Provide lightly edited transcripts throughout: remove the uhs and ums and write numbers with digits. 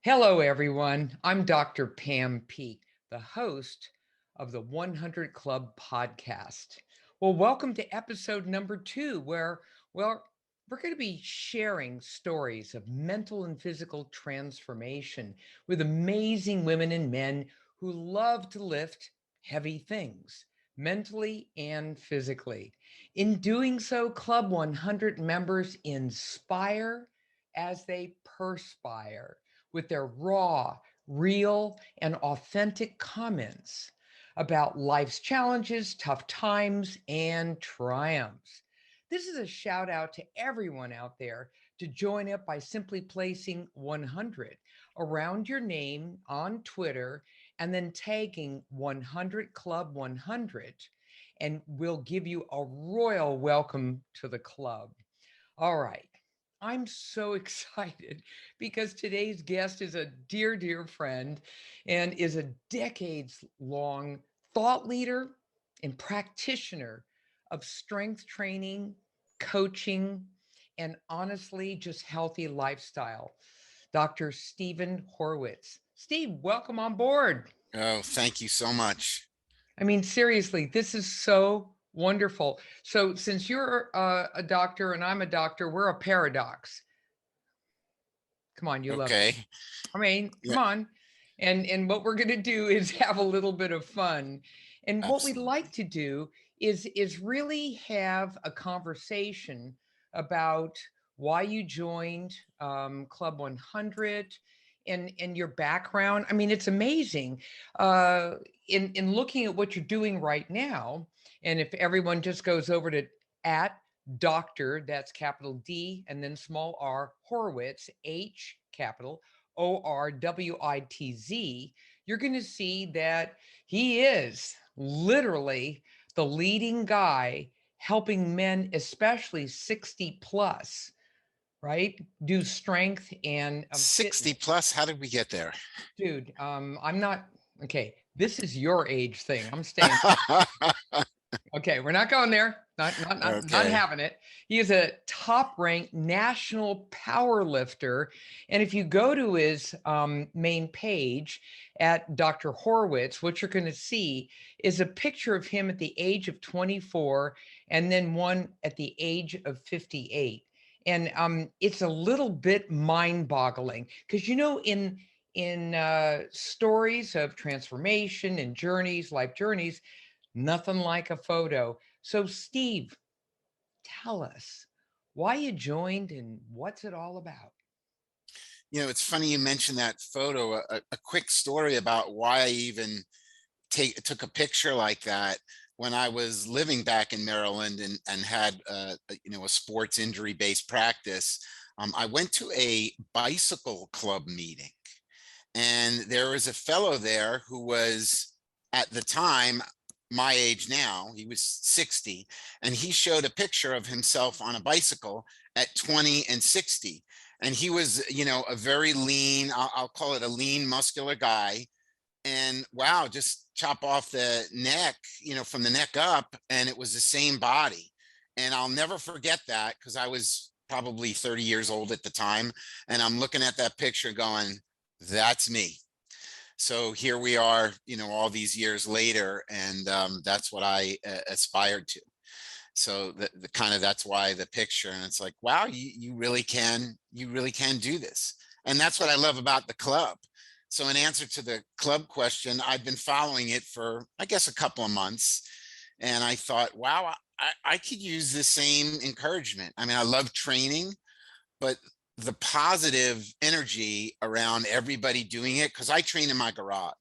Hello, everyone. I'm Dr. Pam Peak, the host of the 100 Club podcast. Well, welcome to episode number 2, where we're going to be sharing stories of mental and physical transformation with amazing women and men who love to lift heavy things, mentally and physically. In doing so, Club 100 members inspire as they perspire with their raw, real, and authentic comments about life's challenges, tough times, and triumphs. This is a shout out to everyone out there to join up by simply placing 100 around your name on Twitter and then tagging 100 Club 100, and we'll give you a royal welcome to the club. All right. I'm so excited because today's guest is a dear, dear friend and is a decades long thought leader and practitioner of strength training, coaching, and honestly, just healthy lifestyle. Dr. Stephen Horwitz. Steve, welcome on board. Oh, thank you so much. I mean, seriously, this is so wonderful. So, since you're a doctor and I'm a doctor, we're a paradox. Come on, you love it. Okay. I mean, Yeah, come on. And what we're going to do is have a little bit of fun. And what we'd like absolutely. to do is really have a conversation about why you joined Club 100 and your background. I mean, it's amazing. Uh, in looking at what you're doing right now, and if everyone just goes over to at Doctor, that's capital D and then small r, Horowitz, H capital Orwitz, you're going to see that he is literally the leading guy helping men, especially 60 plus, right? Do strength and 60 fitness. plus, how did we get there? Dude, I'm not, okay, this is your age thing. I'm staying. Okay, we're not going there. Not Okay. having it. He is a top-ranked national power lifter, and if you go to his main page at Dr. Horwitz, what you're going to see is a picture of him at the age of 24, and then one at the age of 58. And it's a little bit mind-boggling because in stories of transformation and journeys, life journeys, nothing like a photo. So, Steve, tell us why you joined and what's it all about? It's funny you mentioned that photo. A quick story about why I even took a picture like that. When I was living back in Maryland and had a sports injury based practice, I went to a bicycle club meeting, and there was a fellow there who was at the time my age now. He was 60, and he showed a picture of himself on a bicycle at 20 and 60. And he was, a very lean, I'll call it a lean, muscular guy. And wow, just chop off the neck, from the neck up, and it was the same body. And I'll never forget that because I was probably 30 years old at the time. And I'm looking at that picture going, that's me. So here we are, all these years later, and that's what I aspired to. So the kind of, that's why the picture, and it's like, wow, you really can do this. And that's what I love about the club. So in answer to the club question, I've been following it for, I guess, a couple of months, and I thought, wow, I could use the same encouragement. I mean, I love training, but the positive energy around everybody doing it, because I train in my garage,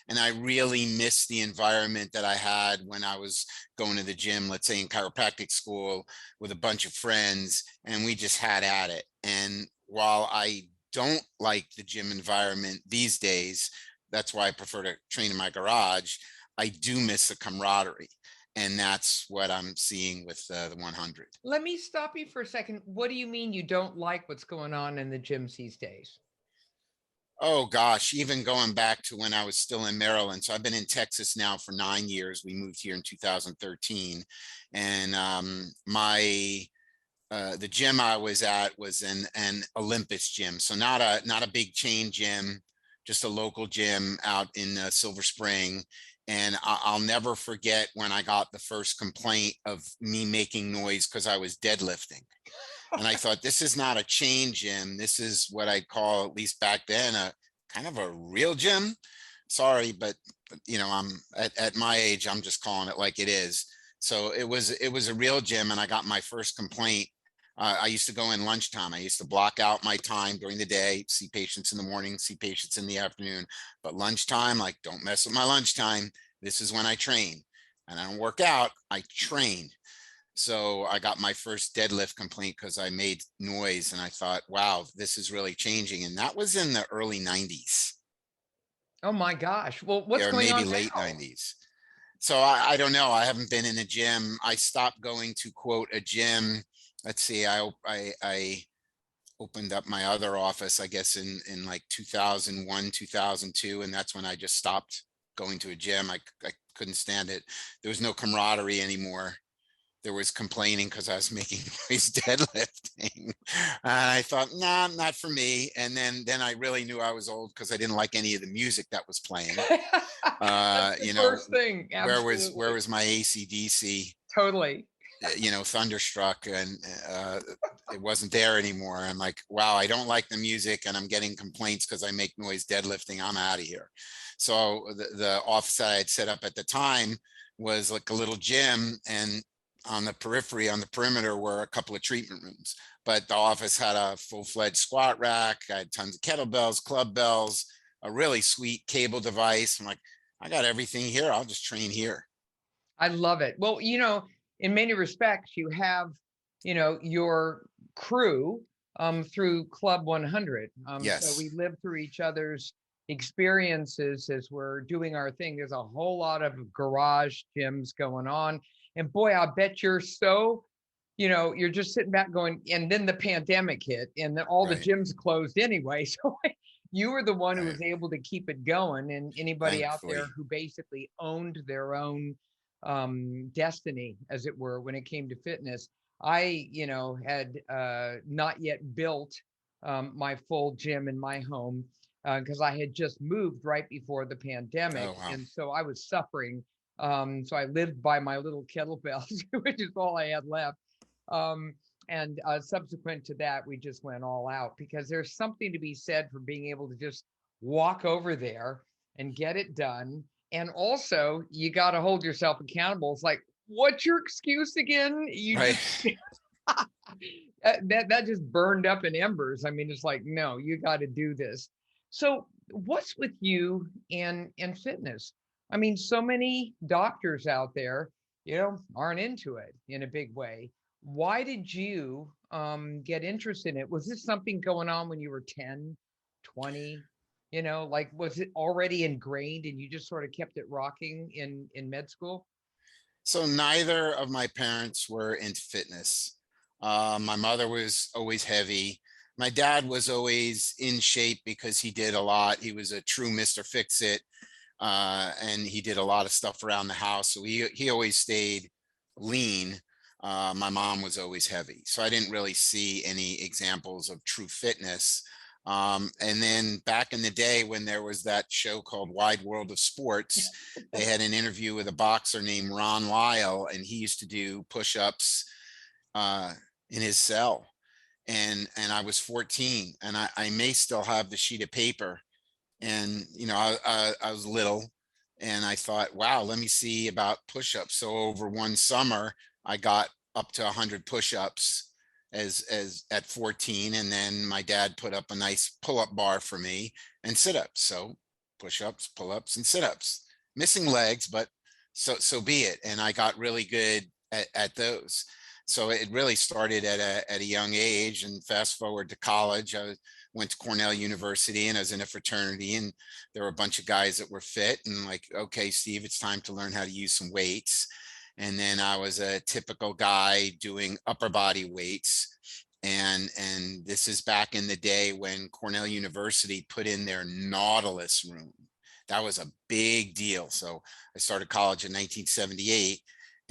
and I really miss the environment that I had when I was going to the gym, let's say in chiropractic school, with a bunch of friends, and we just had at it. And while I don't like the gym environment these days, that's why I prefer to train in my garage, I do miss the camaraderie. And that's what I'm seeing with the 100. Let me stop you for a second. What do you mean you don't like what's going on in the gyms these days? Oh gosh, even going back to when I was still in Maryland. So I've been in Texas now for 9 years. We moved here in 2013. And my the gym I was at was an Olympus gym. So not a big chain gym, just a local gym out in Silver Spring. And I'll never forget when I got the first complaint of me making noise because I was deadlifting. And I thought, this is not a chain gym. This is what I call, at least back then, a kind of a real gym. Sorry, but I'm at my age, I'm just calling it like it is. So it was a real gym, and I got my first complaint. I used to go in lunchtime. I used to block out my time during the day, see patients in the morning, see patients in the afternoon. But lunchtime, like, don't mess with my lunchtime. This is when I train. And I don't work out, I train. So I got my first deadlift complaint because I made noise, and I thought, wow, this is really changing. And that was in the early 90s, Oh my gosh. Well, what's or going maybe on late now? 90s. So I don't know. I haven't been in a gym. I stopped going to quote a gym. Let's see. I opened up my other office, I guess in like 2001, 2002, and that's when I just stopped going to a gym. I couldn't stand it. There was no camaraderie anymore. There was complaining because I was making noise deadlifting. And I thought, nah, not for me. And then I really knew I was old because I didn't like any of the music that was playing. That's the first thing. Where Absolutely. was my AC/DC, Totally. Thunderstruck, and it wasn't there anymore. I'm like, wow, I don't like the music, and I'm getting complaints because I make noise deadlifting. I'm out of here. So the office that I had set up at the time was like a little gym, and on the periphery, on the perimeter, were a couple of treatment rooms. But the office had a full-fledged squat rack. I had tons of kettlebells, club bells, a really sweet cable device. I'm like, I got everything here. I'll just train here. I love it. Well, in many respects, you have, your crew through Club 100. So Yes. we live through each other's experiences as we're doing our thing. There's a whole lot of garage gyms going on. And boy, I bet you're just sitting back going, and then the pandemic hit and then all the Right. gyms closed anyway. So you were the one who Right. was able to keep it going. And anybody out there Thankfully. who basically owned their own destiny, as it were, when it came to fitness. I, had not yet built my full gym in my home because I had just moved right before the pandemic. Oh, wow. And so I was suffering. So I lived by my little kettlebells, which is all I had left. Um, and subsequent to that, we just went all out because there's something to be said for being able to just walk over there and get it done. And also, you got to hold yourself accountable. It's like, what's your excuse again? You Right. just that just burned up in embers. I mean, it's like, no, you got to do this. So, what's with you and fitness? I mean, so many doctors out there, aren't into it in a big way. Why did you get interested in it? Was this something going on when you were 10, 20? Like, was it already ingrained and you just sort of kept it rocking in med school? So neither of my parents were into fitness. My mother was always heavy. My dad was always in shape because he did a lot. He was a true Mr. Fix-It, and he did a lot of stuff around the house. So he always stayed lean. My mom was always heavy. So I didn't really see any examples of true fitness. And then back in the day when there was that show called Wide World of Sports, they had an interview with a boxer named Ron Lyle, and he used to do push-ups uh, in his cell. And I was 14, and I may still have the sheet of paper. And I was little, and I thought, wow, let me see about push-ups. So over one summer, I got up to 100 push-ups as at 14, and then my dad put up a nice pull-up bar for me and sit-ups. So push-ups, pull-ups, and sit-ups. Missing legs, but so be it. And I got really good at those. So it really started at a young age. And fast forward to college, went to Cornell University, and I was in a fraternity, and there were a bunch of guys that were fit, and like, okay, Steve, it's time to learn how to use some weights. And then I was a typical guy doing upper body weights. And this is back in the day when Cornell University put in their Nautilus room. That was a big deal. So I started college in 1978,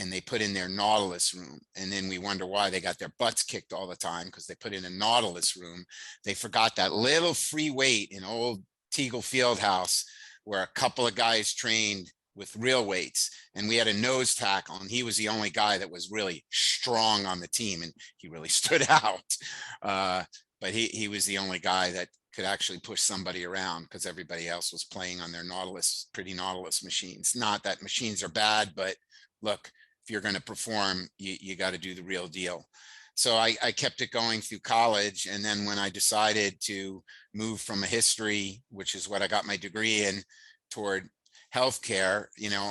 and they put in their Nautilus room. And then we wonder why they got their butts kicked all the time, because they put in a Nautilus room. They forgot that little free weight in old Teagle Fieldhouse where a couple of guys trained with real weights, and we had a nose tackle, and he was the only guy that was really strong on the team, and he really stood out. But he was the only guy that could actually push somebody around, because everybody else was playing on their pretty Nautilus machines. Not that machines are bad, but look, if you're going to perform, you got to do the real deal. So I kept it going through college. And then when I decided to move from a history, which is what I got my degree in, toward healthcare,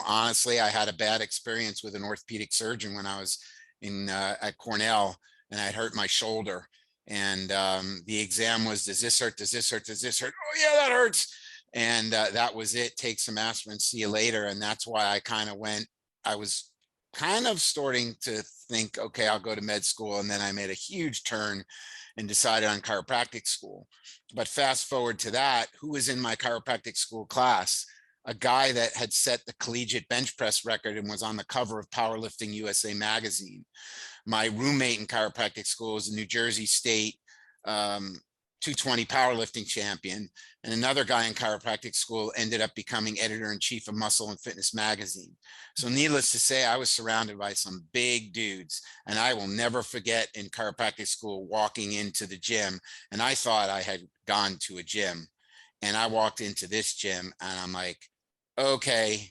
honestly, I had a bad experience with an orthopedic surgeon when I was at Cornell, and I'd hurt my shoulder. And the exam was, does this hurt? Does this hurt? Does this hurt? Oh yeah, that hurts. And that was it. Take some aspirin, see you later. And that's why I was kind of starting to think, okay, I'll go to med school. And then I made a huge turn and decided on chiropractic school. But fast forward to that, who was in my chiropractic school class? A guy that had set the collegiate bench press record and was on the cover of Powerlifting USA magazine. My roommate in chiropractic school was a New Jersey State 220 powerlifting champion. And another guy in chiropractic school ended up becoming editor-in-chief of Muscle and Fitness magazine. So needless to say, I was surrounded by some big dudes. And I will never forget in chiropractic school walking into the gym, and I thought I had gone to a gym. And I walked into this gym and I'm like, okay,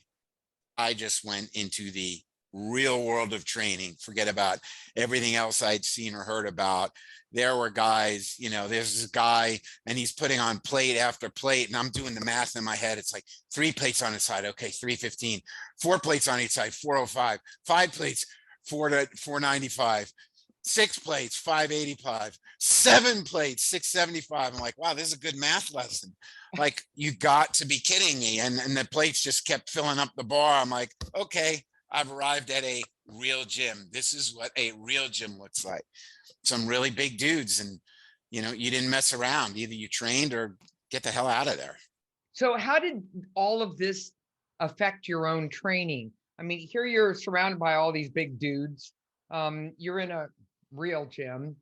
I just went into the real world of training. Forget about everything else I'd seen or heard about. There were guys, there's this guy and he's putting on plate after plate, and I'm doing the math in my head. It's like 3 plates on his side. Okay, 315, 4 plates on each side, 405, 5 plates, 495, 6 plates, 585, 7 plates, 675. I'm like, wow, this is a good math lesson. Like, you got to be kidding me. And the plates just kept filling up the bar. I'm like, okay, I've arrived at a real gym. This is what a real gym looks like. Some really big dudes. And, you didn't mess around. Either you trained or get the hell out of there. So how did all of this affect your own training? I mean, here you're surrounded by all these big dudes. You're in a real gym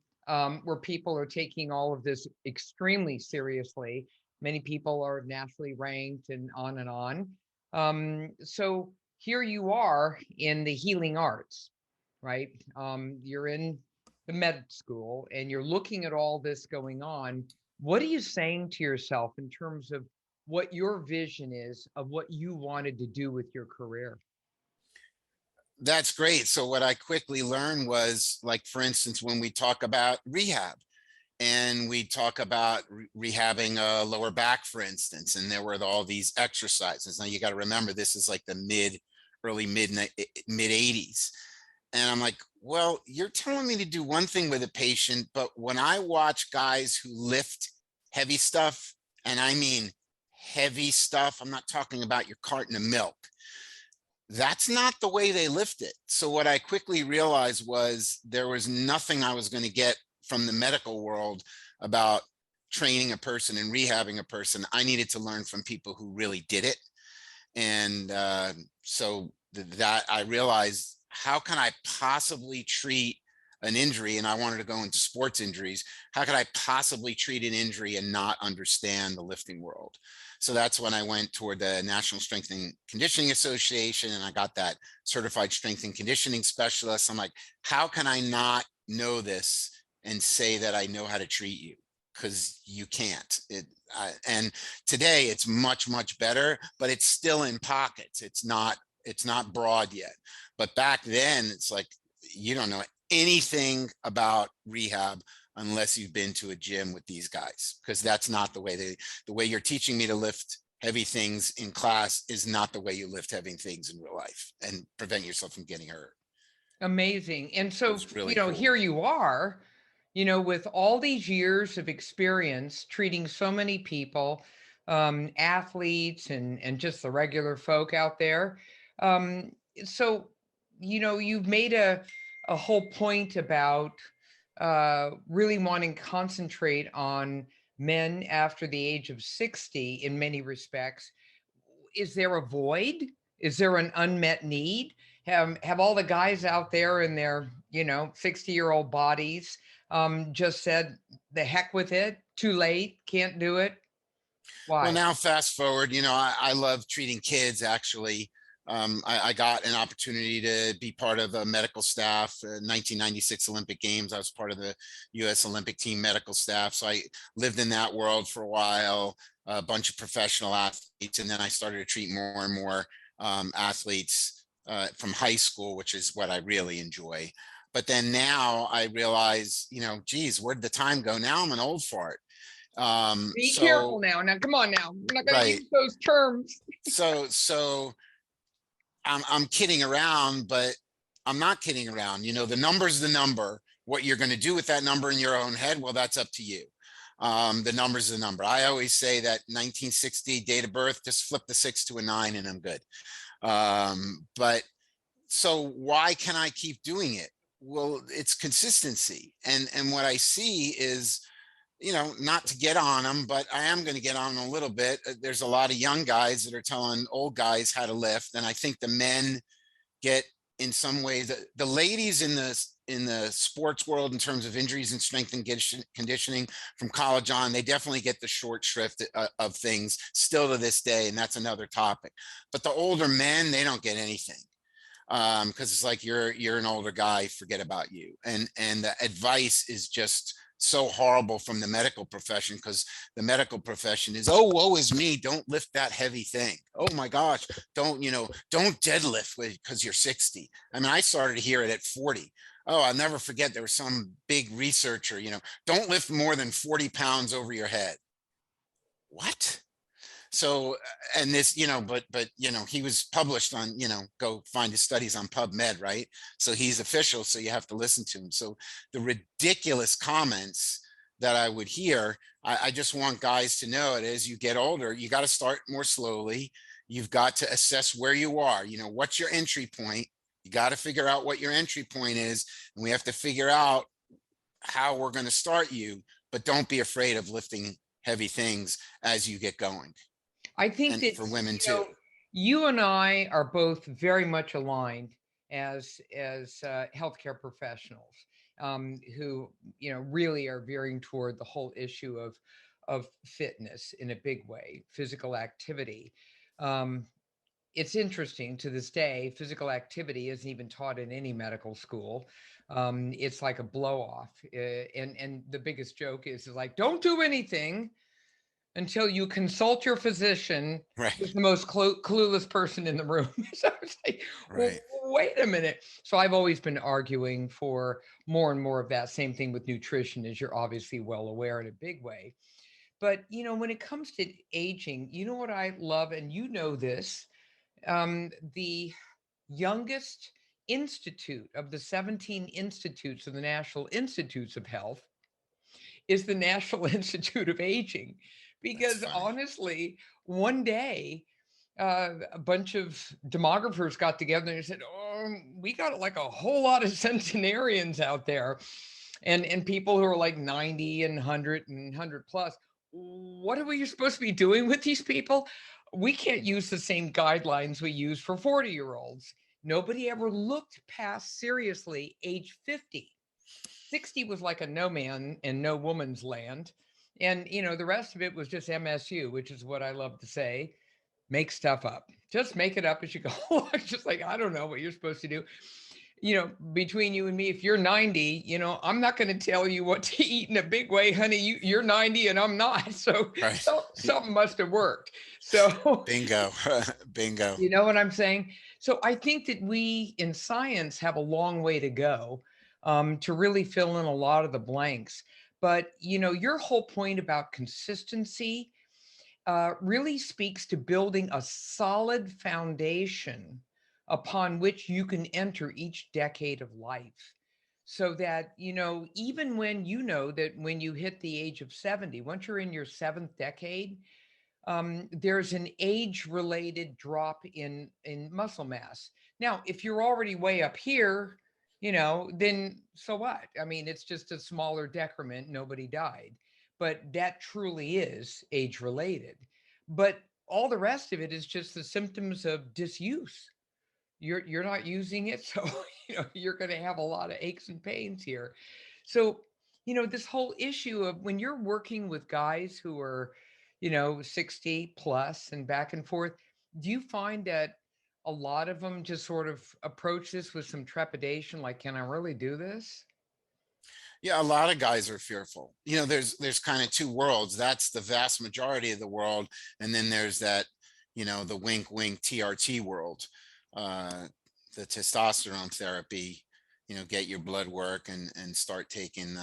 where people are taking all of this extremely seriously. Many people are nationally ranked and on and on. So here you are in the healing arts, right? You're in the med school and you're looking at all this going on. What are you saying to yourself in terms of what your vision is of what you wanted to do with your career? That's great. So what I quickly learned was, like, for instance, when we talk about rehab and we talk about rehabbing a lower back, for instance, and there were all these exercises. Now you got to remember, this is like the early mid 80s. And I'm like, well, you're telling me to do one thing with a patient, but when I watch guys who lift heavy stuff, and I mean heavy stuff, I'm not talking about your carton of milk. That's not the way they lift it. So what I quickly realized was there was nothing I was going to get from the medical world about training a person and rehabbing a person. I needed to learn from people who really did it. And so that I realized, how can I possibly treat an injury? And I wanted to go into sports injuries. How could I possibly treat an injury and not understand the lifting world? So that's when I went toward the National Strength and Conditioning Association, and I got that certified strength and conditioning specialist. I'm like, how can I not know this and say that I know how to treat you? Because you can't. And today it's much, much better, but it's still in pockets. It's not broad yet. But back then, it's like, you don't know anything about rehab unless you've been to a gym with these guys, because that's not the way you're teaching me to lift heavy things in class is not the way you lift heavy things in real life and prevent yourself from getting hurt. Amazing. And so, Really cool. here you are, with all these years of experience treating so many people, athletes and just the regular folk out there. So, you've made a whole point about really wanting to concentrate on men after the age of 60 in many respects. Is there a void Is there an unmet need? Have all the guys out there in their 60-year-old bodies just said the heck with it? Too late, can't do it. Well, Why? now fast forward, I love treating kids actually. I got an opportunity to be part of a medical staff, 1996 Olympic Games. I was part of the US Olympic team medical staff. So I lived in that world for a while, a bunch of professional athletes. And then I started to treat more and more athletes from high school, which is what I really enjoy. But then now I realize, geez, where'd the time go? Now I'm an old fart. Be careful So now. Now, come on now. I'm not going to right. use those terms. So I'm kidding around, but I'm not kidding around. The number's the number. What you're going to do with that number in your own head, well, that's up to you. The number's the number. I always say that 1960 date of birth, just flip the 6 to a 9 and I'm good. But so why can I keep doing it? Well, it's consistency. And what I see is, not to get on them, but I am going to get on them a little bit. There's a lot of young guys that are telling old guys how to lift. And I think the men get, in some ways, the ladies in the sports world in terms of injuries and strength and conditioning from college on, they definitely get the short shrift of things still to this day. And that's another topic. But the older men, they don't get anything. Because it's like you're an older guy, forget about you. And the advice is just so horrible from the medical profession, because the medical profession is, oh, woe is me, don't lift that heavy thing. Oh my gosh, don't deadlift because you're 60. I mean, I started to hear it at 40. Oh, I'll never forget, there was some big researcher, don't lift more than 40 pounds over your head. What? So, and this, but he was published on, go find his studies on PubMed, right? So he's official, so you have to listen to him. So the ridiculous comments that I would hear, I just want guys to know it, as you get older, you got to start more slowly. You've got to assess where you are. What's your entry point? You got to figure out what your entry point is, and we have to figure out how we're going to start you, but don't be afraid of lifting heavy things as you get going. I think And that, for women too. you and I are both very much aligned as healthcare professionals who, really are veering toward the whole issue of fitness in a big way, physical activity. Um, it's interesting, to this day, physical activity isn't even taught in any medical school. It's like a blow off. And the biggest joke is like, don't do anything until you consult your physician, Right. who's the most clueless person in the room. So it's like, well, Right. wait a minute. So I've always been arguing for more and more of that. Same thing with nutrition, as you're obviously well aware, in a big way. But when it comes to aging, you know what I love, and this, the youngest institute of the 17 institutes of the National Institutes of Health is the National Institute of Aging. That's Because funny. honestly, one day, a bunch of demographers got together and said, "Oh, we got like a whole lot of centenarians out there, and people who are like 90 and 100 and 100 plus. What are we supposed to be doing with these people? We can't use the same guidelines we use for 40-year-olds." Nobody ever looked past, seriously, age 50. 60 was like a no man and no woman's land. And, the rest of it was just MSU, which is what I love to say: make stuff up. Just make it up as you go along. Just like, I don't know what you're supposed to do. Between you and me, if you're 90, I'm not going to tell you what to eat in a big way, honey. You're 90 and I'm not. So, Right. so something must have worked. So, Bingo. Bingo. you know what I'm saying? So I think that we in science have a long way to go to really fill in a lot of the blanks. But, your whole point about consistency really speaks to building a solid foundation upon which you can enter each decade of life. So that, even when that when you hit the age of 70, once you're in your seventh decade, there's an age-related drop in muscle mass. Now, if you're already way up here, then so what? I mean, it's just a smaller decrement. Nobody died, but that truly is age-related. But all the rest of it is just the symptoms of disuse. You're not using it, so you're going to have a lot of aches and pains here. So this whole issue of when you're working with guys who are 60 plus and back and forth, do you find that a lot of them just sort of approach this with some trepidation, like, can I really do this? Yeah, a lot of guys are fearful. There's kind of two worlds. That's the vast majority of the world, and then there's that, the wink wink TRT world, uh, the testosterone therapy. Get your blood work and start taking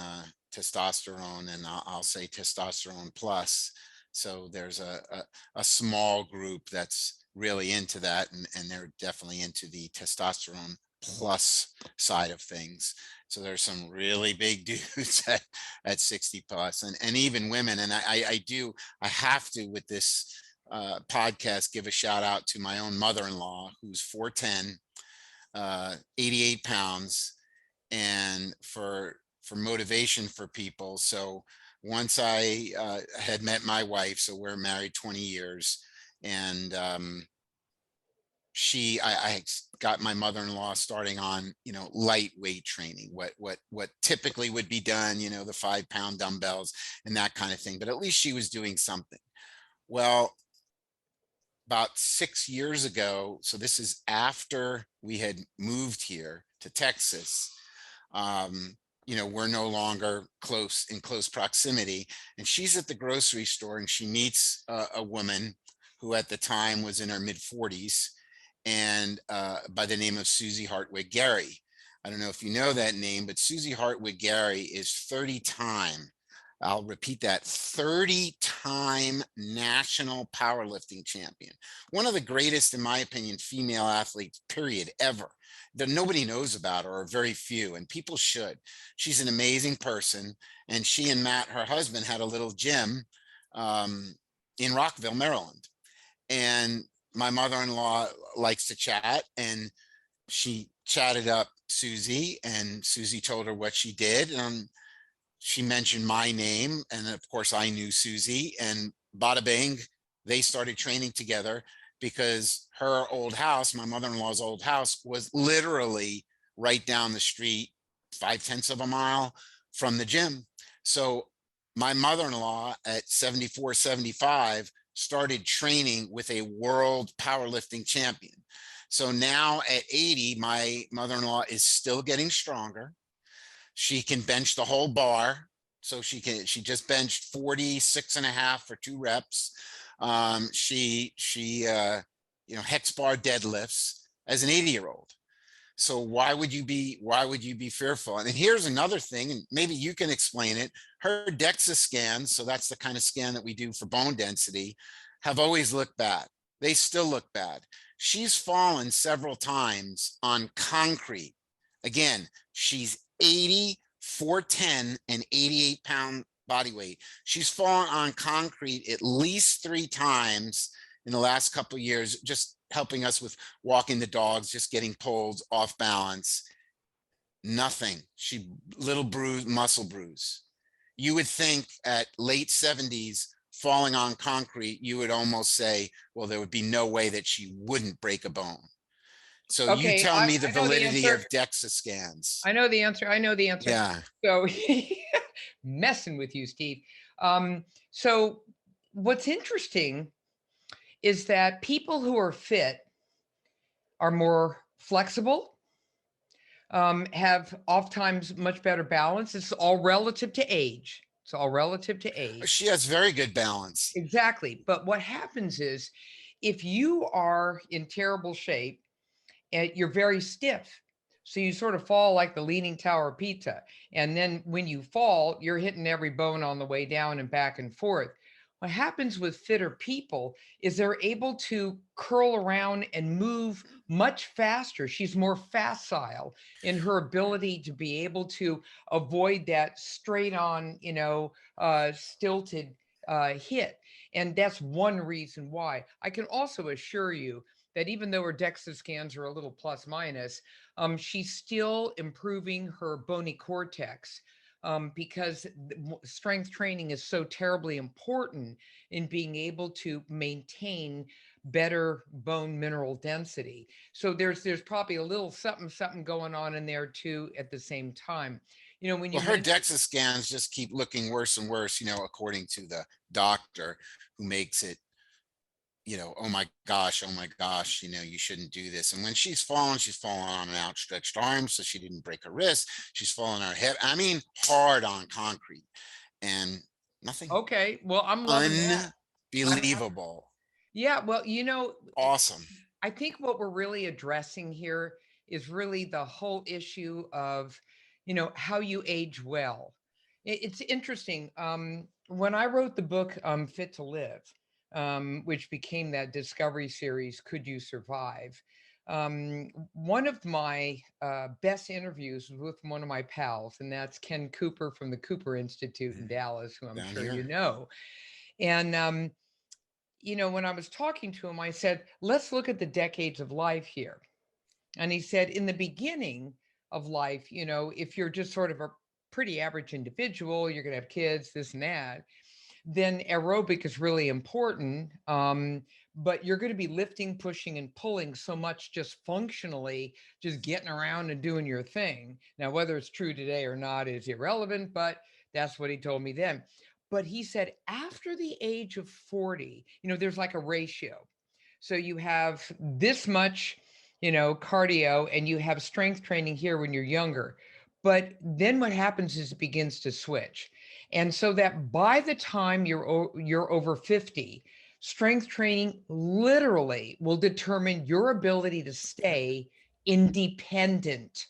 testosterone, and I'll say testosterone plus. So there's a small group that's really into that, and they're definitely into the testosterone plus side of things. So there's some really big dudes at 60 plus, and even women. And I have to, with this podcast, give a shout out to my own mother-in-law, who's 4'10", 88 pounds, and for motivation for people. So once I had met my wife, so we're married 20 years, and I got my mother-in-law starting on lightweight training, what typically would be done, the 5-pound dumbbells and that kind of thing, but at least she was doing something. Well, about 6 years ago, so this is after we had moved here to Texas, we're no longer in close proximity, and she's at the grocery store and she meets a woman who at the time was in her mid-40s, and by the name of Susie Hartwig Gary. I don't know if you know that name, but Susie Hartwig Gary is 30-time, I'll repeat that, 30-time national powerlifting champion. One of the greatest, in my opinion, female athletes, period, ever, that nobody knows about, or very few, and people should. She's an amazing person, and she and Matt, her husband, had a little gym in Rockville, Maryland. And my mother-in-law likes to chat, and she chatted up Susie, and Susie told her what she did. She mentioned my name, and of course I knew Susie, and bada bing, they started training together, because her old house, my mother-in-law's old house, was literally right down the street, 0.5 of a mile from the gym. So my mother-in-law at 74, 75 started training with a world powerlifting champion. So now at 80, my mother-in-law is still getting stronger. She can bench the whole bar. So she just benched 46.5 for 2 reps. She hex bar deadlifts as an 80-year-old. So why would you be fearful? And here's another thing, and maybe you can explain it. Her DEXA scans, so that's the kind of scan that we do for bone density, have always looked bad. They still look bad. She's fallen several times on concrete. Again, she's 80, 4'10", and 88-pound body weight. She's fallen on concrete at least 3 times in the last couple of years, just helping us with walking the dogs, just getting pulled off balance. Nothing. Little bruise, muscle bruise. You would think at late 70s, falling on concrete, you would almost say, well, there would be no way that she wouldn't break a bone. So you Okay, tell me the I know the validity answer. of DEXA scans. I know the answer. I know the answer. Yeah. So messing with you, Steve. So what's interesting is that people who are fit are more flexible, have oftentimes much better balance. It's all relative to age. It's all relative to age. She has very good balance. Exactly. But what happens is if you are in terrible shape and you're very stiff, so you sort of fall like the Leaning Tower of Pizza. And then when you fall, you're hitting every bone on the way down and back and forth. What happens with fitter people is they're able to curl around and move much faster. She's more facile in her ability to be able to avoid that straight on, stilted hit. And that's one reason why. I can also assure you that even though her DEXA scans are a little plus minus, she's still improving her bony cortex. because strength training is so terribly important in being able to maintain better bone mineral density. So there's probably a little something going on in there too at the same time. When you Well, her mentioned, DEXA scans just keep looking worse and worse, according to the doctor who makes it, oh my gosh, you shouldn't do this. And when she's fallen on an outstretched arm, so she didn't break her wrist. She's fallen on her head. I mean, hard on concrete and nothing. okay, well, I'm loving that. I'm Unbelievable. Yeah, well, Awesome. I think what we're really addressing here is really the whole issue of, how you age well. It's interesting. When I wrote the book Fit to Live, which became that Discovery series, Could You Survive? One of my best interviews was with one of my pals, and that's Ken Cooper from the Cooper Institute in Dallas, who I'm Down sure you here. know. And when I was talking to him, I said, let's look at the decades of life here. And he said, in the beginning of life, if you're just sort of a pretty average individual, you're going to have kids, this and that, then aerobic is really important. But you're going to be lifting, pushing, and pulling so much just functionally, just getting around and doing your thing. Now, whether it's true today or not is irrelevant, but that's what he told me then. But he said after the age of 40, there's like a ratio. So you have this much, cardio, and you have strength training here when you're younger. But then what happens is it begins to switch. And so that by the time you're over 50, strength training literally will determine your ability to stay independent.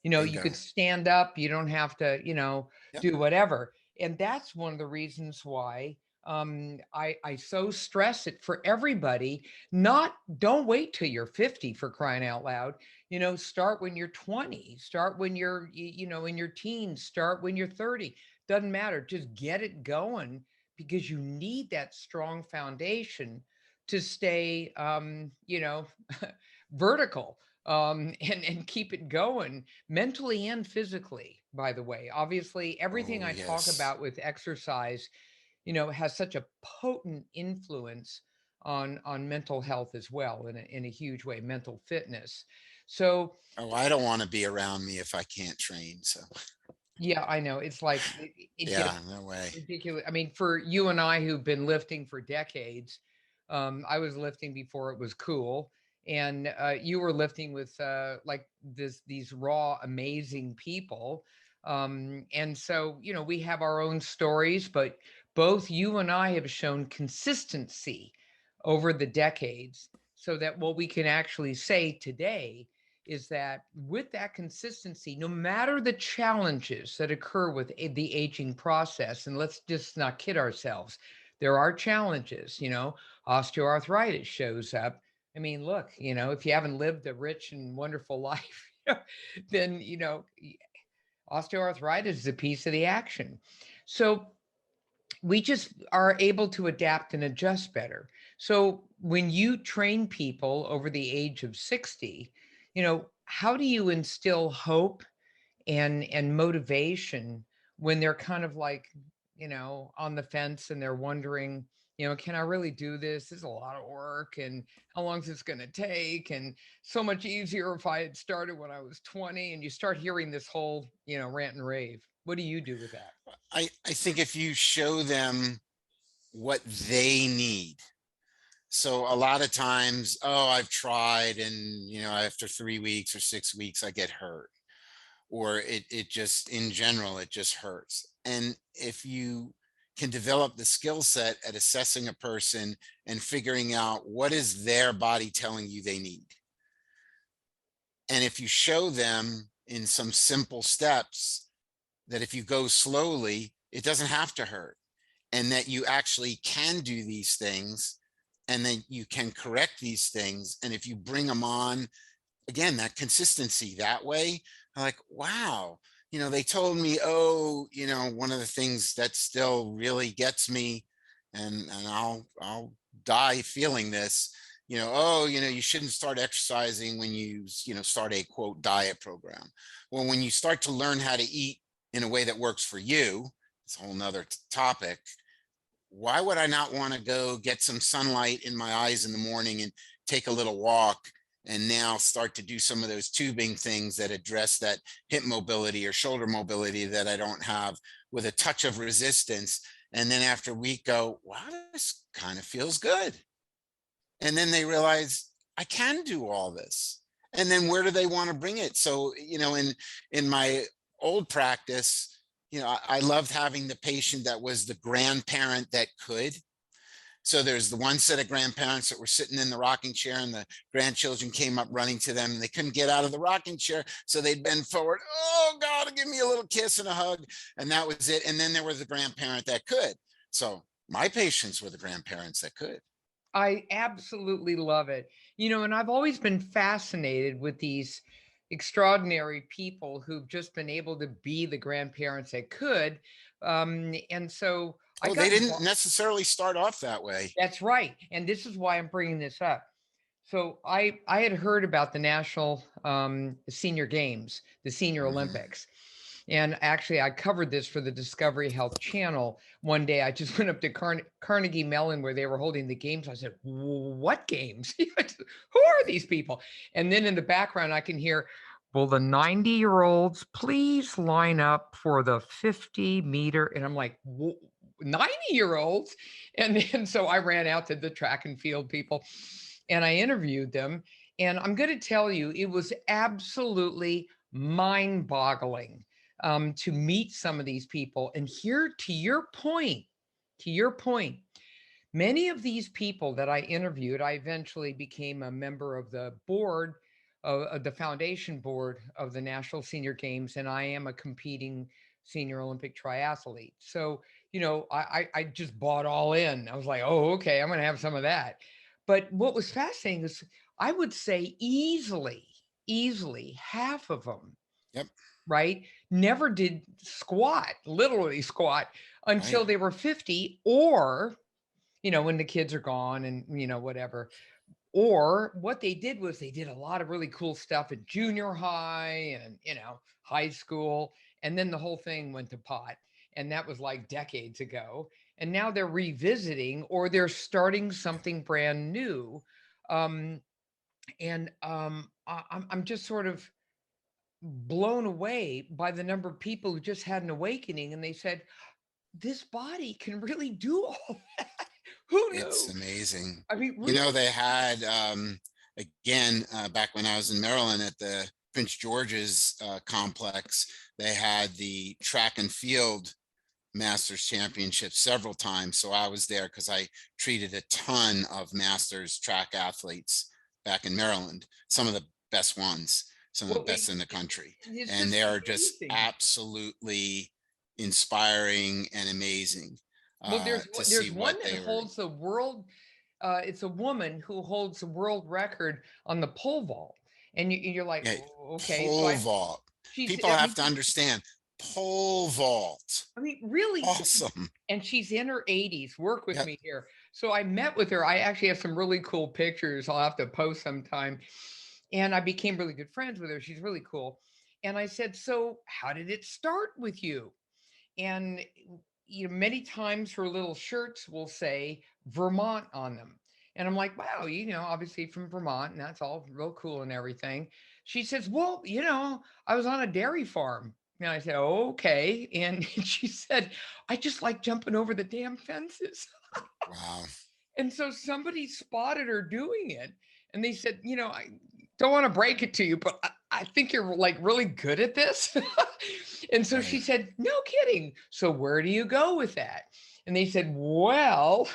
You Bingo. could stand up, you don't have to, Yep. do whatever. And that's one of the reasons why I so stress it for everybody. Not Don't wait till you're 50, for crying out loud. Start when you're 20, start when you're in your teens, start when you're 30. Doesn't matter, just get it going, because you need that strong foundation to stay vertical, and keep it going mentally and physically. By the way, obviously everything Oh, I talk yes. about with exercise, has such a potent influence on mental health as well, in a huge way, mental fitness. So Oh, I don't want to be around me if I can't train. So, yeah, I know, it's like it yeah, gets no way. ridiculous. I mean, for you and I who've been lifting for decades, I was lifting before it was cool, and you were lifting with like these raw, amazing people. And so, we have our own stories, but both you and I have shown consistency over the decades, so that what we can actually say today is that with that consistency, no matter the challenges that occur with the aging process, and let's just not kid ourselves, there are challenges, osteoarthritis shows up. I mean, look, if you haven't lived a rich and wonderful life, then, osteoarthritis is a piece of the action. So we just are able to adapt and adjust better. So when you train people over the age of 60, how do you instill hope and motivation when they're kind of like, on the fence, and they're wondering, can I really do this? This is a lot of work, and how long is this going to take? And so much easier if I had started when I was 20. And you start hearing this whole, rant and rave. What do you do with that? I think if you show them what they need. So a lot of times, oh, I've tried and, after 3 weeks or 6 weeks, I get hurt. Or it just, in general, it just hurts. And if you can develop the skill set at assessing a person and figuring out what is their body telling you they need. And if you show them in some simple steps that if you go slowly, it doesn't have to hurt, and that you actually can do these things, and then you can correct these things. And if you bring them on, again, that consistency that way, I'm like, wow, they told me, oh, one of the things that still really gets me, and I'll die feeling this, oh, you shouldn't start exercising when you start a quote diet program. Well, when you start to learn how to eat in a way that works for you, it's a whole nother topic. Why would I not want to go get some sunlight in my eyes in the morning and take a little walk and now start to do some of those tubing things that address that hip mobility or shoulder mobility that I don't have with a touch of resistance. And then after a week go, wow, this kind of feels good. And then they realize I can do all this. And then where do they want to bring it? So, in my old practice, I loved having the patient that was the grandparent that could. So there's the one set of grandparents that were sitting in the rocking chair and the grandchildren came up running to them and they couldn't get out of the rocking chair. So they'd bend forward. Oh God, give me a little kiss and a hug. And that was it. And then there was the grandparent that could. So my patients were the grandparents that could. I absolutely love it. And I've always been fascinated with these extraordinary people who've just been able to be the grandparents that could. And so I Oh, they got didn't necessarily start off that way. That's right. And this is why I'm bringing this up. So I had heard about the National Senior Games, the Senior Mhm. Olympics. And actually, I covered this for the Discovery Health Channel. One day, I just went up to Carnegie Mellon where they were holding the games. I said, "What games? Who are these people?" And then in the background, I can hear, "Will the 90-year-olds please line up for the 50-meter?" And I'm like, 90-year-olds? And then so I ran out to the track and field people and I interviewed them. And I'm going to tell you, it was absolutely mind boggling to meet some of these people. And here, to your point, many of these people that I interviewed, I eventually became a member of the board, of the foundation board of the National Senior Games, and I am a competing senior Olympic triathlete. So, I just bought all in. I was like, oh, okay, I'm going to have some of that. But what was fascinating is I would say easily half of them, Yep. right, never did squat, literally squat, Right. until they were 50, or when the kids are gone and whatever. Or what they did was they did a lot of really cool stuff at junior high and high school, and then the whole thing went to pot, and that was like decades ago. And now they're revisiting or they're starting something brand new. I'm just sort of blown away by the number of people who just had an awakening and they said, this body can really do all that. Who It's knew? amazing. I mean, really. They had, again, back when I was in Maryland at the Prince George's complex, they had the track and field Masters Championship several times. So I was there because I treated a ton of Masters track athletes back in Maryland, some of the best ones, some of the Well, best in the country. it's And just they are just amazing. absolutely inspiring and amazing Well, to see there's one what that they were. holds the world. It's a woman who holds the world record on the pole vault, and you're like, Yeah, "Oh, okay." So pole vault. she's. People have to understand pole vault. I mean, really. Awesome. And she's in her 80s. Work with Yep. me here. So I met with her. I actually have some really cool pictures. I'll have to post sometime. And I became really good friends with her. She's really cool. And I said, "So, how did it start with you?" And many times her little shirts will say Vermont on them. And I'm like, wow, obviously from Vermont, and that's all real cool and everything. She says, well, I was on a dairy farm. And I said, okay. And she said, I just like jumping over the damn fences. Wow. And so somebody spotted her doing it. And they said, I don't want to break it to you, but I think you're like really good at this. And so she Right. said, no kidding. So where do you go with that? And they said, well,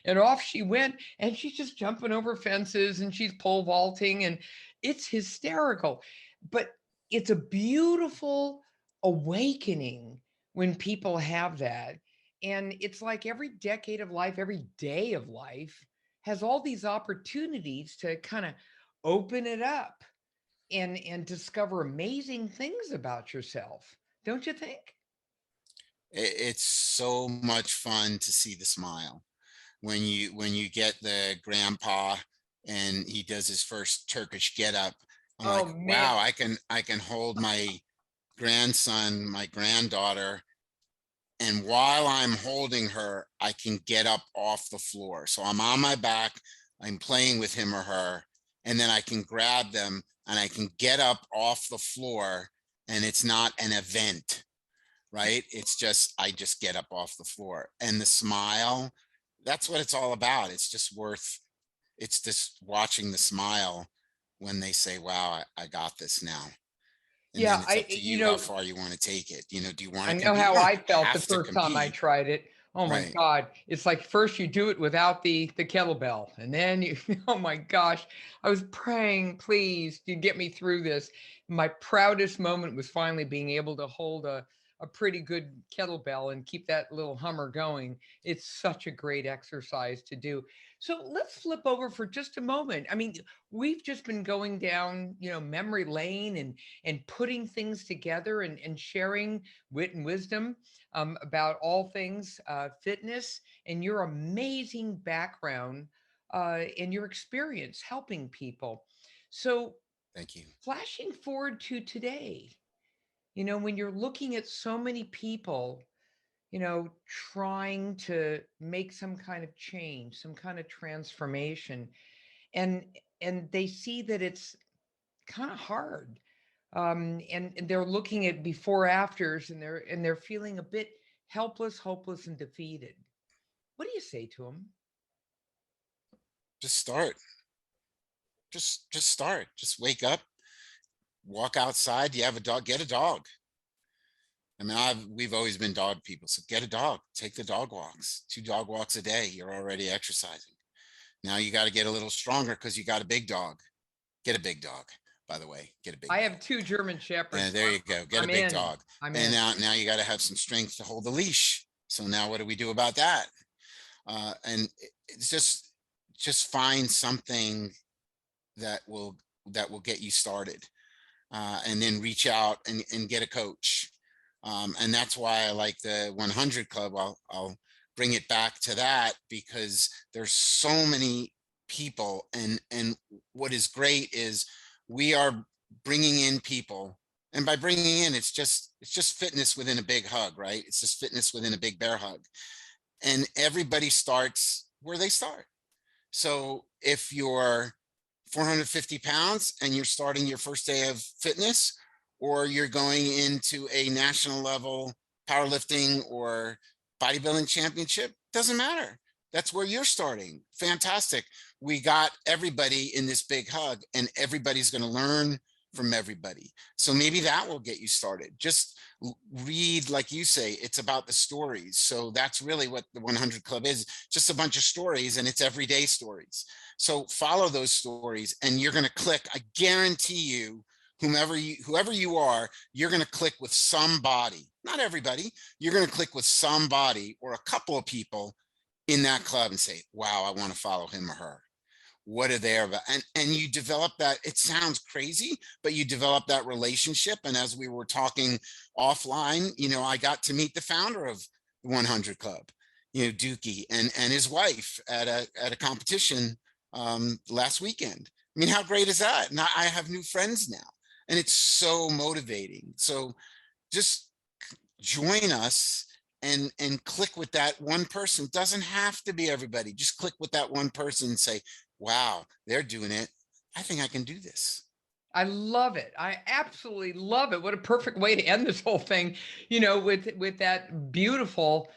and off she went. And she's just jumping over fences and she's pole vaulting. And it's hysterical. But it's a beautiful awakening when people have that. And it's like every decade of life, every day of life has all these opportunities to kind of open it up and discover amazing things about yourself. Don't you think? It's so much fun to see the smile when you get the grandpa and he does his first Turkish get up. I'm Oh like, man. wow, I can hold my grandson, my granddaughter, and while I'm holding her, I can get up off the floor. So I'm on my back, I'm playing with him or her, and then I can grab them and I can get up off the floor, and it's not an event, right? It's just, I just get up off the floor. And the smile, that's what it's all about. It's just worth, it's just watching the smile when they say, wow, I got this now. And then Yeah, it's up to you how far you want to take it. Do you want I to know compete? You how don't I felt the have to first time I compete, tried it. Oh my right? God. It's like first you do it without the kettlebell. And then you, oh my gosh, I was praying, please, you get me through this. My proudest moment was finally being able to hold a pretty good kettlebell and keep that little Hummer going. It's such a great exercise to do. So let's flip over for just a moment. I mean, we've just been going down, memory lane and putting things together and sharing wit and wisdom about all things fitness and your amazing background and your experience helping people. So, Thank you. flashing forward to today, when you're looking at so many people, trying to make some kind of change, some kind of transformation, and and they see that it's kind of hard, and they're looking at before afters, and they're feeling a bit helpless, hopeless, and defeated. What do you say to them? Just start. Just start. Just wake up, walk outside. You have a dog, get a dog. I mean, we've always been dog people, so get a dog. Take the dog walks. 2 dog walks a day. You're already exercising. Now you got to get a little stronger because you got a big dog. Get a big dog, by the way. Get a big I dog. have two German Yeah, shepherds, so there you go. Get a I'm big in. dog. I'm And in. now you got to have some strength to hold the leash. So now what do we do about that? And it's just find something that will get you started, and then reach out and get a coach. And that's why I like the 100 Club. I'll bring it back to that because there's so many people, and what is great is we are bringing in people, and by bringing in, it's just fitness within a big hug, right? It's just fitness within a big bear hug, and everybody starts where they start. So if you're 450 pounds and you're starting your first day of fitness, or you're going into a national level powerlifting or bodybuilding championship, doesn't matter. That's where you're starting. Fantastic. We got everybody in this big hug, and everybody's going to learn from everybody. So maybe that will get you started. Just read, like you say, it's about the stories. So that's really what the 100 Club is, just a bunch of stories, and it's everyday stories. So follow those stories and you're going to click. I guarantee you, whoever you are, you're going to click with somebody, not everybody. You're going to click with somebody or a couple of people in that club and say, wow, I want to follow him or her. What are they about? And you develop that. It sounds crazy, but you develop that relationship. And as we were talking offline, I got to meet the founder of the 100 Club, Dookie, and his wife at a competition last weekend. I mean, how great is that? And I have new friends now, and it's so motivating. So just join us and click with that one person. Doesn't have to be everybody. Just click with that one person and say, wow, they're doing it. I think I can do this. I love it. I absolutely love it. What a perfect way to end this whole thing, with that beautiful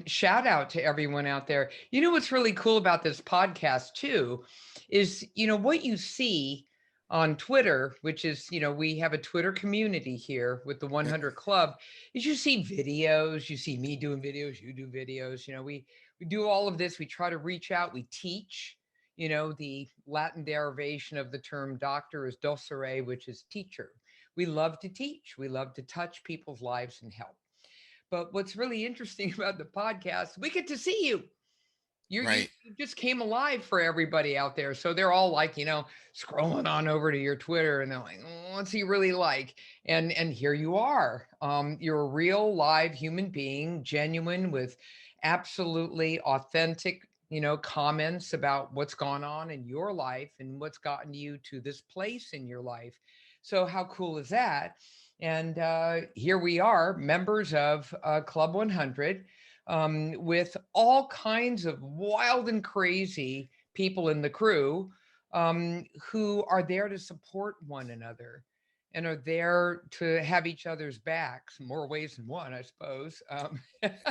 shout out to everyone out there. What's really cool about this podcast too is, what you see on Twitter, which is, we have a Twitter community here with the Right. 100 Club, is you see videos, you see me doing videos, you do videos, we do all of this. We try to reach out, we teach. The Latin derivation of the term doctor is docere, which is teacher. We love to teach. We love to touch people's lives and help. But what's really interesting about the podcast, we get to see you. You Right. just came alive for everybody out there. So they're all like, scrolling on over to your Twitter and they're like, oh, what's he really like? And here you are. You're a real live human being, genuine with absolutely authentic, comments about what's gone on in your life and what's gotten you to this place in your life. So how cool is that? And here we are, members of Club 100, with all kinds of wild and crazy people in the crew, who are there to support one another and are there to have each other's backs, more ways than one, I suppose. And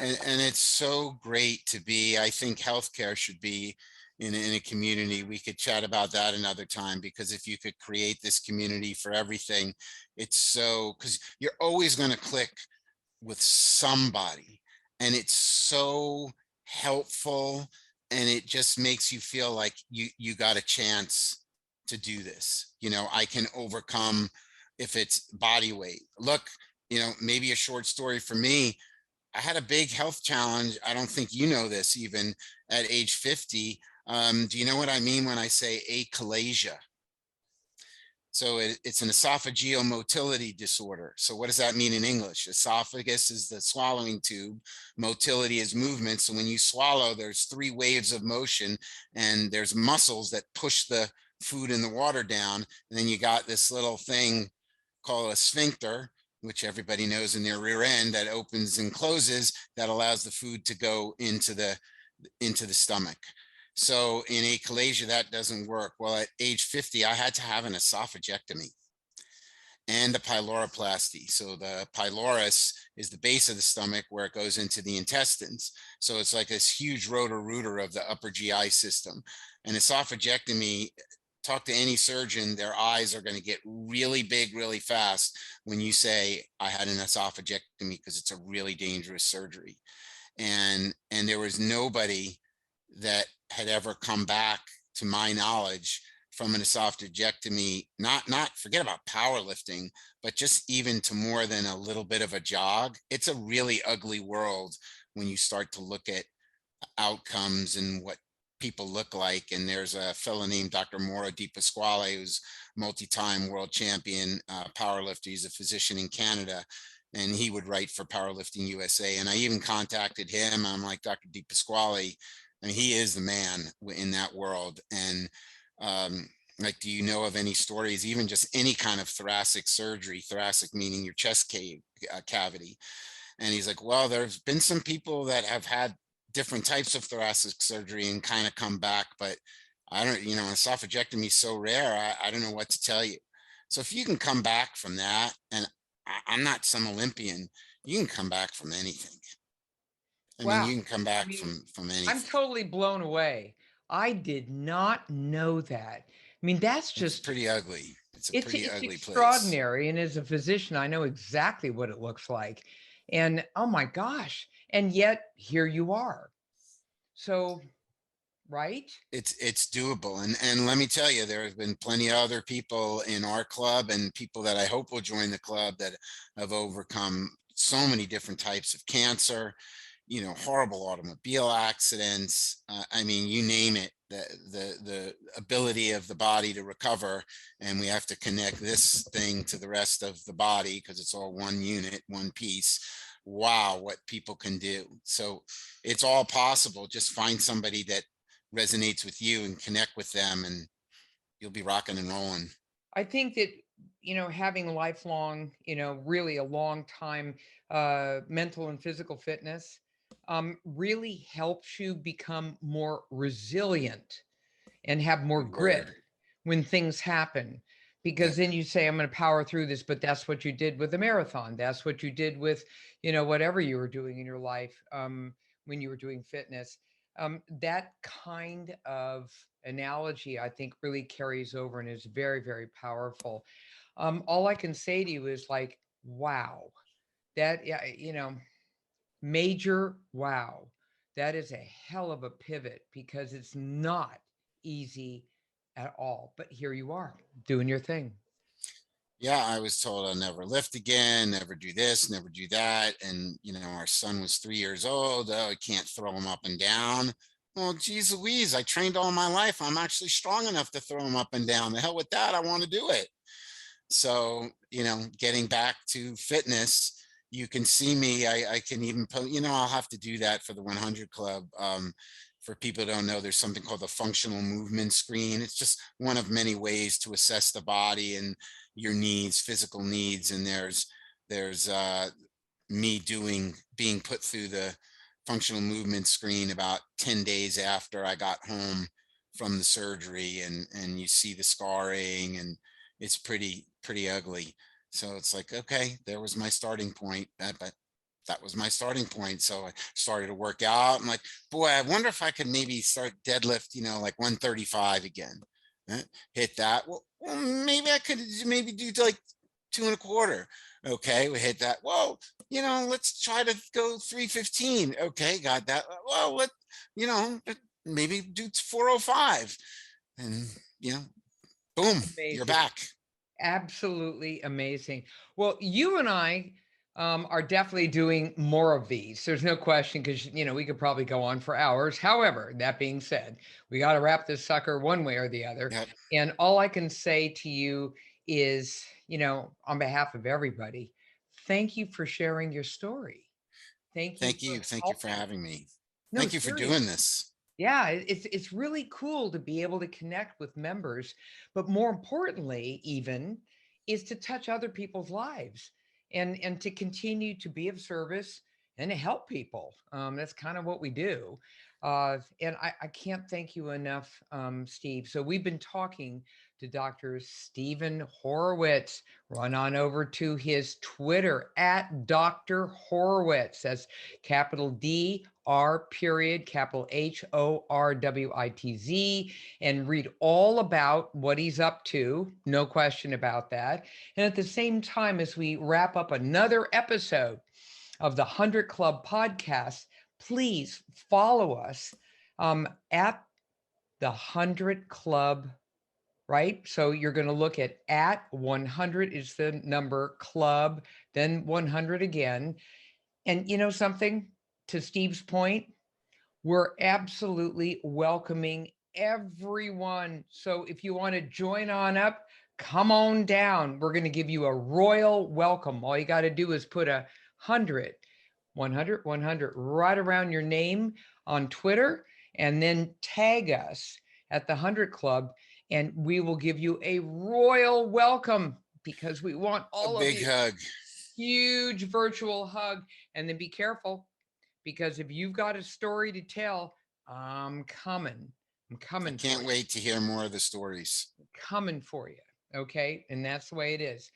it's so great to be. I think healthcare should be in a community. We could chat about that another time, because if you could create this community for everything, it's so, because you're always going to click with somebody, and it's so helpful, and it just makes you feel like you got a chance to do this. I can overcome, if it's body weight. Look, maybe a short story for me. I had a big health challenge. I don't think you know this, even at age 50. Do you know what I mean when I say achalasia? So it's an esophageal motility disorder. So what does that mean in English? Esophagus is the swallowing tube. Motility is movement. So when you swallow, there's 3 waves of motion, and there's muscles that push the food and the water down. And then you got this little thing called a sphincter, which everybody knows, in their rear end, that opens and closes, that allows the food to go into the stomach. So in achalasia, that doesn't work. Well, at age 50, I had to have an esophagectomy and a pyloroplasty. So the pylorus is the base of the stomach where it goes into the intestines. So it's like this huge rotor-rooter of the upper GI system. An esophagectomy, talk to any surgeon, their eyes are going to get really big really fast when you say, I had an esophagectomy, because it's a really dangerous surgery. And there was nobody that had ever come back, to my knowledge, from an esophagectomy, not forget about powerlifting, but just even to more than a little bit of a jog. It's a really ugly world when you start to look at outcomes and what people look like. And there's a fellow named Dr. Mauro Di Pasquale, who's multi-time world champion powerlifter. He's a physician in Canada, and he would write for Powerlifting USA. And I even contacted him. I'm like, Dr. Di Pasquale, I mean, he is the man in that world. And like, do you know of any stories, even just any kind of thoracic surgery, thoracic meaning your chest cavity? And he's like, well, there's been some people that have had different types of thoracic surgery and kind of come back, but I don't, esophagectomy is so rare. I don't know what to tell you. So if you can come back from that, and I'm not some Olympian, you can come back from anything. I mean, Wow. you can come I back mean, from I'm anything. totally blown away. I did not know that. I mean, that's It's just pretty ugly. It's a it's pretty it's ugly place. extraordinary. And as a physician, I know exactly what it looks like. And oh my gosh. And yet here you are. So, right? It's doable. And let me tell you, there have been plenty of other people in our club, and people that I hope will join the club, that have overcome so many different types of cancer, horrible automobile accidents. I mean, you name it, the ability of the body to recover. And we have to connect this thing to the rest of the body, because it's all one unit, one piece. Wow, what people can do. So it's all possible. Just find somebody that resonates with you and connect with them, and you'll be rocking and rolling. I think that, having lifelong, really a long time mental and physical fitness really helps you become more resilient and have more Good word. grit when things happen. Yeah. Because then you say, I'm going to power through this, but that's what you did with the marathon. That's what you did with, whatever you were doing in your life when you were doing fitness. That kind of analogy, I think, really carries over and is very, very powerful. All I can say to you is like, wow, that, yeah, major wow. That is a hell of a pivot because it's not easy at all. But here you are doing your thing. Yeah, I was told I'll never lift again, never do this, never do that. And, our son was 3 years old. Oh, I can't throw him up and down. Well, geez Louise, I trained all my life. I'm actually strong enough to throw him up and down. The hell with that. I want to do it. So, getting back to fitness, you can see me. I can even put, I'll have to do that for the 100 Club. For people who don't know, there's something called the functional movement screen. It's just one of many ways to assess the body. And your needs, physical needs, and there's me being put through the functional movement screen about 10 days after I got home from the surgery, and you see the scarring, and it's pretty ugly. So it's like, okay, there was my starting point. But that was my starting point. So I started to work out. I'm like, boy, I wonder if I could maybe start deadlift, like 135 again. Hit that. Well, maybe I could maybe do like 2.25. Okay, we hit that. Well, let's try to go 315. Okay, got that. Well, you know, maybe do 405. And, you know, boom, you're Amazing. back. Absolutely amazing. Well, you and I are definitely doing more of these. There's no question because, we could probably go on for hours. However, that being said, we got to wrap this sucker one way or the other. Yep. And all I can say to you is, on behalf of everybody, thank you for sharing your story. Thank you Thank for you. Thank you for helping. having me. No, Thank you for seriously. doing this. Yeah, it's really cool to be able to connect with members, but more importantly, even is to touch other people's lives and to continue to be of service and to help people. That's kind of what we do. And I can't thank you enough, Steve. So we've been talking to Dr. Stephen Horowitz. Run on over to his Twitter at Dr. Horowitz. That's capital D R period, capital HORWITZ, and read all about what he's up to. No question about that. And at the same time, as we wrap up another episode of the 100 Club podcast, please follow us at the 100 Club, right? So you're going to look at 100 is the number club, then 100 again. And you know something, to Steve's point, we're absolutely welcoming everyone. So if you want to join on up, come on down. We're going to give you a royal welcome. All you got to do is put 100, 100, 100 right around your name on Twitter and then tag us at the 100 Club, and we will give you a royal welcome because we want A all of big you. hug. Huge virtual hug. And then be careful, because if you've got a story to tell, I'm coming. I'm I coming for can't you. wait to hear more of the stories. Coming for you. Okay. And that's the way it is.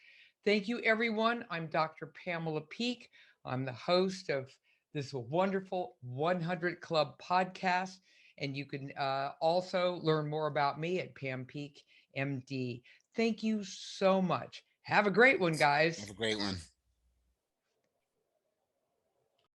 Thank you, everyone. I'm Dr. Pamela Peak. I'm the host of this wonderful 100 Club podcast. And you can also learn more about me at Pam Peak MD. Thank you so much. Have a great one, guys. Have a great one.